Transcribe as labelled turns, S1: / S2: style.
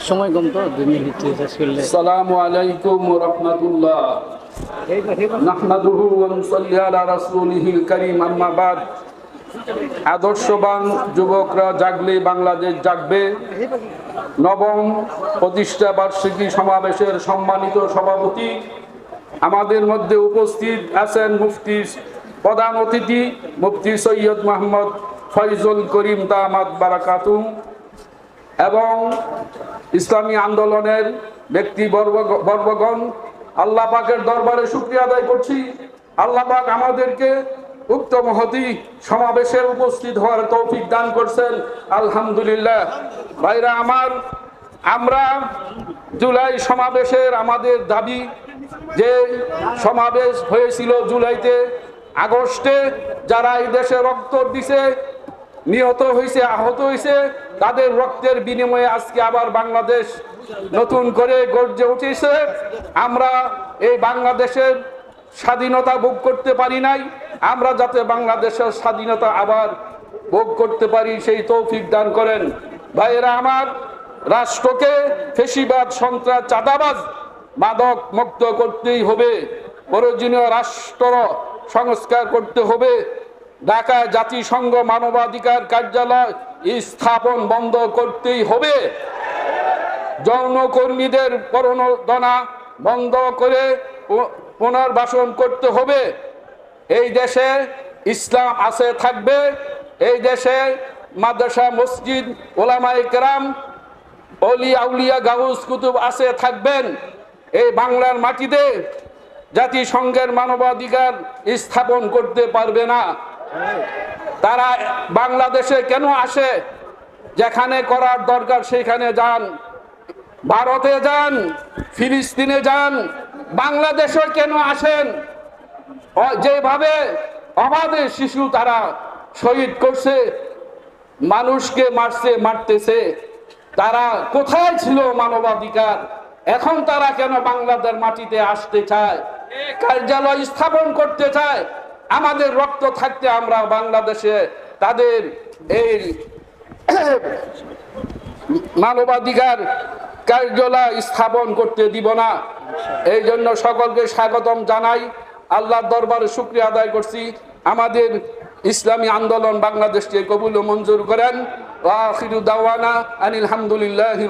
S1: সময় কম তো 2 মিনিট শেষ করলে।
S2: আসসালামু আলাইকুম ওয়া রাহমাতুল্লাহ। নাহমাদুহু ওয়া নুসাল্লি আলা রাসূলিহিল কারীম, আম্মা বাদ। আদর্শবান যুবকরা জাগলে বাংলাদেশ জাগবে। নবম প্রতিষ্ঠা বার্ষিকী সমাবেশের সম্মানিত সভাপতি, আমাদের মধ্যে উপস্থিত আছেন মুফতি, প্রধান অতিথি মুফতি সৈয়দ মোহাম্মদ ফয়জুল করিম দামাত বারাকাতুহু, এবং ইসলামী আন্দোলনের ব্যক্তিবর্গগণ, আল্লাহ পাকের দরবারে শুকরিয়া আদায় করছি। আল্লাহ পাক আমাদেরকে উক্ত মহতী সমাবেশে উপস্থিত হওয়ার তৌফিক দান করছেন, আলহামদুলিল্লাহ। ভাইরা আমার, আমরা জুলাই সমাবেশের আমাদের দাবি, যে সমাবেশ হয়েছিল জুলাইতে, আগস্টে যারা এই দেশে রক্ত দিছে, নিহত হয়েছে, আহত হয়েছে, তাদের রক্তের বিনিময়ে আজকে আবার বাংলাদেশ নতুন করে গর্জে উঠেছে। আমরা এই বাংলাদেশের স্বাধীনতা ভোগ করতে পারি নাই, আমরা যাতে বাংলাদেশের স্বাধীনতা আবার ভোগ করতে পারি সেই তৌফিক দান করেন। ভাইয়েরা আমার, রাষ্ট্রকে ফেসিবাদ, সন্ত্রাস, চাঁদাবাজ, মাদক মুক্ত করতেই হবে। প্রয়োজনীয় রাষ্ট্র সংস্কার করতে হবে। ঢাকায় জাতিসংঘ মানবাধিকার কার্যালয় স্থাপন বন্ধ করতেই হবে। যৌনকর্মীদের প্রণোদনা বন্ধ করে পুনর্বাসন করতে হবে। এই দেশে ইসলাম আছে, থাকবে। এই দেশে মাদ্রাসা, মসজিদ, ওলামায়ে কেরাম, অলি আউলিয়া, গাউস কুতুব আছে, থাকবেন। এই বাংলার মাটিতে জাতিসংঘের মানবাধিকার স্থাপন করতে পারবে না। তারা বাংলাদেশে কেন আসে? যেখানে করার দরকার সেখানে যান, ভারতে যান, ফিলিস্তিনে যান, বাংলাদেশে কেন আসেন? যেভাবে অবাধে শিশু তারা শহীদ করছে, মানুষকে মারতেছে, তারা কোথায় ছিল মানবাধিকার? এখন তারা কেন বাংলাদেশ মাটিতে আসতে চায়, কার্যালয় স্থাপন করতে চায়? আমাদের রক্ত থাকতে আমরা বাংলাদেশে তাদের এই মানবাধিকার কার্যালয় স্থাপন করতে দিব না। এই জন্য সকলকে স্বাগতম জানাই, আল্লাহর দরবারে শুকরিয়া আদায় করছি। আমাদের ইসলামী আন্দোলন বাংলাদেশকে কবুল ও মঞ্জুর করেন। ওয়া আখিরু দাওয়ানা আনিল হামদুলিল্লাহি।